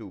2।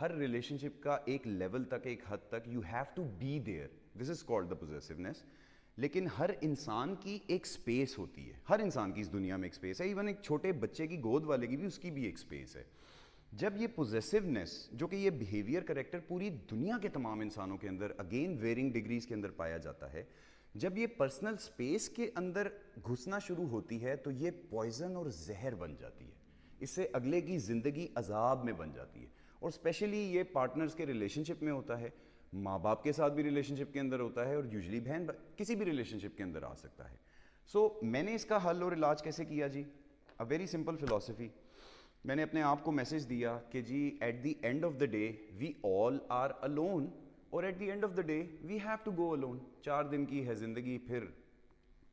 ہر relationship کا ایک level تک, ایک حد تک you have to be there, this is called the possessiveness. لیکن ہر انسان کی ایک سپیس ہوتی ہے, ہر انسان کی اس دنیا میں ایک سپیس ہے, ایون ایک چھوٹے بچے کی گود والے کی بھی اس کی بھی ایک سپیس ہے. جب یہ پوزیسونیس جو کہ یہ بیہیویئر کریکٹر پوری دنیا کے تمام انسانوں کے اندر اگین ویئرنگ ڈگریز کے اندر پایا جاتا ہے, جب یہ پرسنل سپیس کے اندر گھسنا شروع ہوتی ہے تو یہ پوائزن اور زہر بن جاتی ہے, اس سے اگلے کی زندگی عذاب میں بن جاتی ہے. اور اسپیشلی یہ پارٹنرز کے ریلیشن شپ میں ہوتا ہے, ماں باپ کے ساتھ بھی ریلیشن شپ کے اندر ہوتا ہے, اور یوزلی بہن کسی بھی ریلیشن شپ کے اندر آ سکتا ہے. سو میں نے اس کا حل اور علاج کیسے کیا جی؟ A very simple philosophy. میں نے اپنے آپ کو میسج دیا کہ جی at the end of the day we all are alone, اور at the end of the day we have to go alone. 4 دن کی ہے زندگی, پھر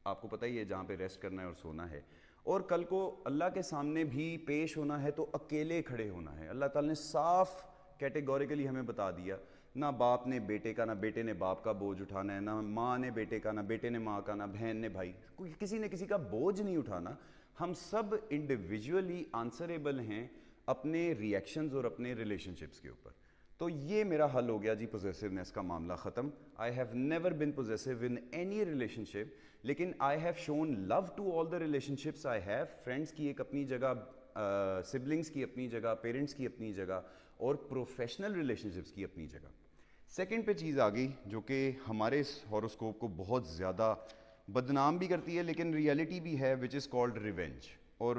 آپ کو پتہ ہی ہے جہاں پہ ریسٹ کرنا ہے اور سونا ہے, اور کل کو اللہ کے سامنے بھی پیش ہونا ہے تو اکیلے کھڑے ہونا ہے. اللہ تعالیٰ نے صاف کیٹیگوریکلی ہمیں بتا دیا, نہ باپ نے بیٹے کا, نہ بیٹے نے باپ کا بوجھ اٹھانا ہے, نہ ماں نے بیٹے کا, نہ بیٹے نے ماں کا, نہ بہن نے بھائی, کسی نے کسی کا بوجھ نہیں اٹھانا. ہم سب انڈیویجولی آنسریبل ہیں اپنے ریئیکشنز اور اپنے ریلیشن شپس کے اوپر. تو یہ میرا حل ہو گیا جی, پوزیسونیس کا معاملہ ختم. I have never been possessive in any relationship, لیکن I have shown love to all the relationships I have. Friends کی ایک اپنی جگہ, سبلنگس کی اپنی جگہ, پیرنٹس کی اپنی جگہ, اور پروفیشنل ریلیشن شپس کی اپنی جگہ. سیکنڈ پہ چیز آ گئی جو کہ ہمارے اس ہاروسکوپ کو بہت زیادہ بدنام بھی کرتی ہے لیکن ریئلٹی بھی ہے, وچ از کالڈ ریونج. اور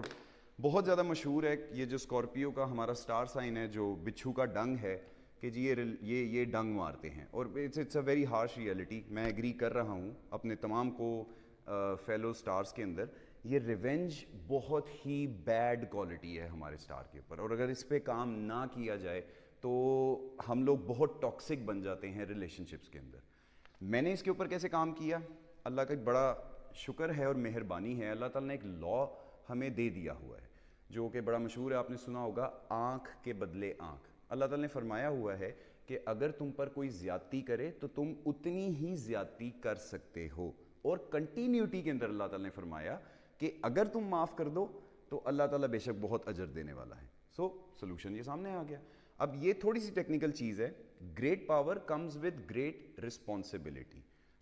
بہت زیادہ مشہور ہے یہ جو اسکارپیو کا ہمارا سٹار سائن ہے, جو بچھو کا ڈنگ ہے, کہ جی یہ ڈنگ مارتے ہیں, اور it's a very harsh reality. میں ایگری کر رہا ہوں اپنے تمام کو فیلو سٹارز کے اندر, یہ ریونج بہت ہی بیڈ کوالٹی ہے ہمارے سٹار کے اوپر, اور اگر اس پہ کام نہ کیا جائے تو ہم لوگ بہت ٹاکسک بن جاتے ہیں ریلیشن شپس کے اندر. میں نے اس کے اوپر کیسے کام کیا؟ اللہ کا بڑا شکر ہے اور مہربانی ہے, اللہ تعالیٰ نے ایک لا ہمیں دے دیا ہوا ہے جو کہ بڑا مشہور ہے, آپ نے سنا ہوگا, آنکھ کے بدلے آنکھ. اللہ تعالیٰ نے فرمایا ہوا ہے کہ اگر تم پر کوئی زیادتی کرے تو تم اتنی ہی زیادتی کر سکتے ہو, اور کنٹینیوٹی کے اندر اللہ تعالیٰ نے فرمایا کہ اگر تم معاف کر دو تو اللہ تعالیٰ بے شک بہت اجر دینے والا ہے. سو سلوشن یہ سامنے آ گیا. اب یہ تھوڑی سی ٹیکنیکل چیز ہے, great power comes with great responsibility.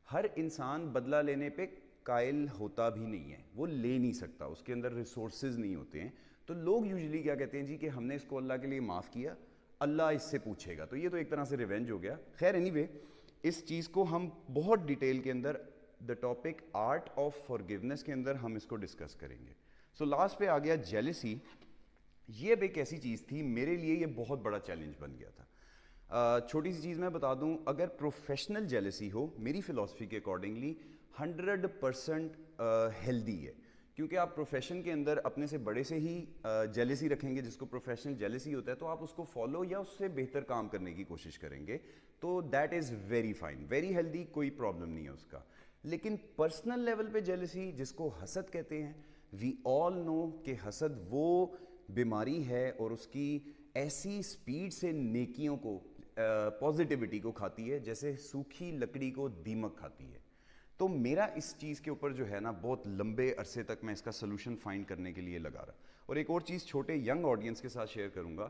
ہر انسان بدلہ لینے پہ قائل ہوتا بھی نہیں ہے, وہ لے نہیں سکتا, اس کے اندر ریسورسز نہیں ہوتے ہیں. تو لوگ یوزلی کیا کہتے ہیں جی کہ ہم نے اس کو اللہ کے لیے معاف کیا, اللہ اس سے پوچھے گا, تو یہ تو ایک طرح سے ریونج ہو گیا. خیر اینی وے, اس چیز کو ہم بہت ڈیٹیل کے اندر the topic art of forgiveness کے اندر ہم اس کو ڈسکس کریں گے. سو لاسٹ پہ آ گیا جیلسی. یہ اب ایک ایسی چیز تھی میرے لیے, یہ بہت بڑا چیلنج بن گیا تھا. چھوٹی سی چیز میں بتا دوں, اگر پروفیشنل جیلسی ہو میری فلاسفی کے اکارڈنگلی 100% ہیلدی ہے, کیونکہ آپ پروفیشن کے اندر اپنے سے بڑے سے ہی جیلسی رکھیں گے, جس کو پروفیشنل جیلسی ہوتا ہے, تو آپ اس کو فالو یا اس سے بہتر کام کرنے کی کوشش کریں گے, تو that is very fine, very healthy, کوئی پرابلم نہیں ہے اس کا. لیکن پرسنل لیول پہ جیلسی, جس کو حسد کہتے ہیں, وی آل نو کہ حسد وہ بیماری ہے اور اس کی ایسی سپیڈ سے نیکیوں کو, پازیٹیوٹی کو کھاتی ہے جیسے سوکھی لکڑی کو دیمک کھاتی ہے. تو میرا اس چیز کے اوپر جو ہے نا, بہت لمبے عرصے تک میں اس کا سلوشن فائنڈ کرنے کے لیے لگا رہا. اور ایک اور چیز چھوٹے ینگ آڈینس کے ساتھ شیئر کروں گا,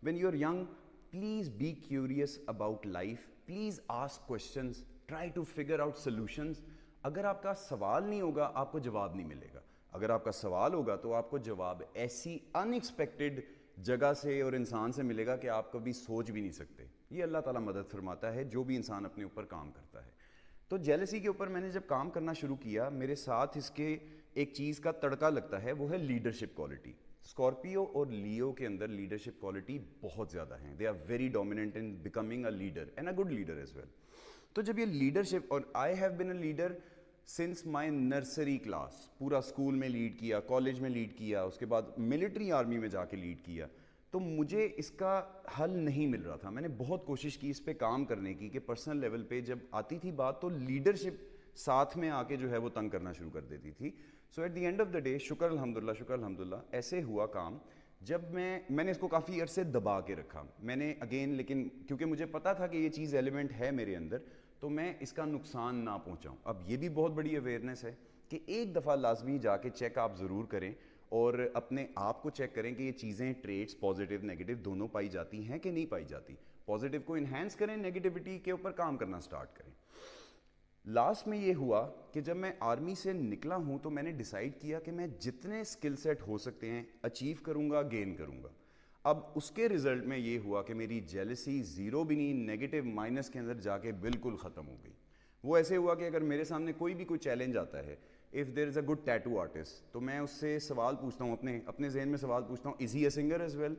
when you are young please be curious about life, please ask questions, try to figure out solutions. اگر آپ کا سوال نہیں ہوگا آپ کو جواب نہیں ملے گا, اگر آپ کا سوال ہوگا تو آپ کو جواب ایسی ان ایکسپیکٹڈ جگہ سے اور انسان سے ملے گا کہ آپ کبھی سوچ بھی نہیں سکتے. یہ اللہ تعالیٰ مدد فرماتا ہے جو بھی انسان اپنے اوپر کام کرتا ہے. تو جیلسی کے اوپر میں نے جب کام کرنا شروع کیا, میرے ساتھ اس کے ایک چیز کا تڑکا لگتا ہے, وہ ہے لیڈرشپ کوالٹی. اسکارپیو اور لیو کے اندر لیڈرشپ کوالٹی بہت زیادہ ہیں, they are very dominant in becoming a leader and a good leader as well. تو جب یہ لیڈرشپ, اور I have been a leader since my nursery class, پورا اسکول میں لیڈ کیا, کالج میں لیڈ کیا, اس کے بعد ملٹری آرمی میں جا کے لیڈ کیا, تو مجھے اس کا حل نہیں مل رہا تھا. میں نے بہت کوشش کی اس پہ کام کرنے کی کہ پرسنل لیول پہ جب آتی تھی بات تو لیڈرشپ ساتھ میں آ کے جو ہے وہ تنگ کرنا شروع کر دیتی تھی. So at the end of the day, شکر الحمدللہ, شکر الحمدللہ, ایسے ہوا کام جب میں نے اس کو کافی عرصے دبا کے رکھا. میں نے اگین, لیکن کیونکہ مجھے پتا تھا کہ یہ چیز ایلیمنٹ ہے میرے اندر, تو میں اس کا نقصان نہ پہنچاؤں. اب یہ بھی بہت بڑی اویئرنیس ہے کہ ایک دفعہ لازمی جا کے چیک آپ ضرور کریں, اور اپنے آپ کو چیک کریں کہ یہ چیزیں ٹریٹس پازیٹیو نیگیٹو دونوں پائی جاتی ہیں کہ نہیں پائی جاتی. پازیٹیو کو انہینس کریں, نیگیٹیوٹی کے اوپر کام کرنا سٹارٹ کریں. لاسٹ میں یہ ہوا کہ جب میں آرمی سے نکلا ہوں تو میں نے ڈیسائیڈ کیا کہ میں جتنے اسکل سیٹ ہو سکتے ہیں اچیو کروں گا, گین کروں گا. اب اس کے رزلٹ میں یہ ہوا کہ میری جیلسی زیرو بھی نہیں, نیگیٹو مائنس کے اندر جا کے بالکل ختم ہو گئی. وہ ایسے ہوا کہ اگر میرے سامنے کوئی بھی کوئی چیلنج آتا ہے, if there is a good tattoo artist, تو میں اس سے سوال پوچھتا ہوں, اپنے ذہن میں سوال پوچھتا ہوں, is he a singer as well?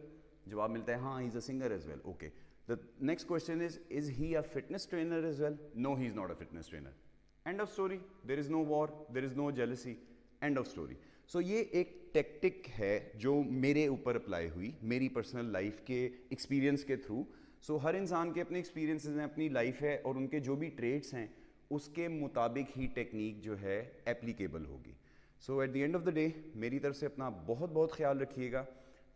جواب ملتا ہے ہاں, he is a singer as well. Okay, the next question is he a fitness trainer as well? No, he is not a fitness trainer. End of story. There is no war, there is no jealousy. End of story. So یہ ایک tactic ہے جو میرے اوپر apply ہوئی میری personal life کے experience کے تھرو. سو ہر انسان کے اپنے ایکسپیرینسز ہیں, اپنی لائف ہے, اور ان کے جو بھی ٹریٹس ہیں اس کے مطابق ہی ٹیکنیک جو ہے اپلیکیبل ہوگی. So at the end of the day میری طرف سے اپنا بہت بہت خیال رکھیے گا.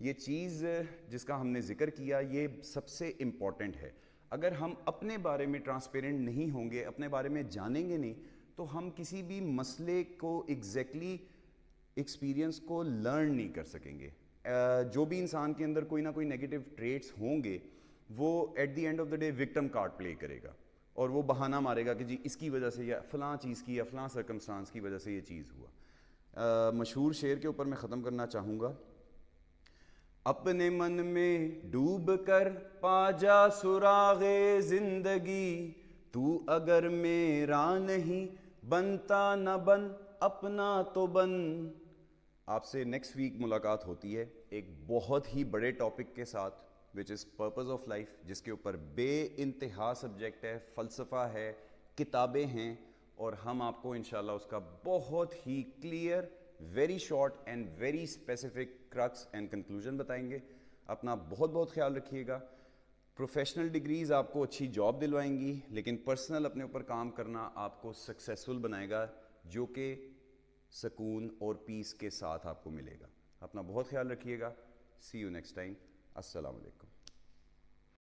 یہ چیز جس کا ہم نے ذکر کیا یہ سب سے امپورٹنٹ ہے. اگر ہم اپنے بارے میں ٹرانسپیرنٹ نہیں ہوں گے, اپنے بارے میں جانیں گے نہیں, تو ہم کسی بھی مسئلے کو ایگزیکٹلی ایکسپیرینس کو لرن نہیں کر سکیں گے. جو بھی انسان کے اندر کوئی نہ کوئی نیگیٹو ٹریٹس ہوں گے وہ at the end of the day victim card play کرے گا, اور وہ بہانہ مارے گا کہ جی اس کی وجہ سے یا فلاں چیز کی یا فلاں سرکمسٹانس کی وجہ سے یہ چیز ہوا. مشہور شعر کے اوپر میں ختم کرنا چاہوں گا. اپنے من میں ڈوب کر پا جا سراغ زندگی, تو اگر میرا نہیں بنتا نہ بن, اپنا تو بن. آپ سے نیکسٹ ویک ملاقات ہوتی ہے ایک بہت ہی بڑے ٹاپک کے ساتھ, وچ از پرپز آف لائف, جس کے اوپر بے انتہا سبجیکٹ ہے, فلسفہ ہے, کتابیں ہیں, اور ہم آپ کو انشاءاللہ اس کا بہت ہی clear, very short and very specific crux and conclusion بتائیں گے. اپنا بہت بہت خیال رکھیے گا. پروفیشنل ڈگریز آپ کو اچھی جاب دلوائیں گی, لیکن پرسنل اپنے اوپر کام کرنا آپ کو سکسیزفل بنائے گا, جو کہ سکون اور پیس کے ساتھ آپ کو ملے گا. اپنا بہت خیال رکھیے گا. سی یو نیکسٹ ٹائم. السلام علیکم.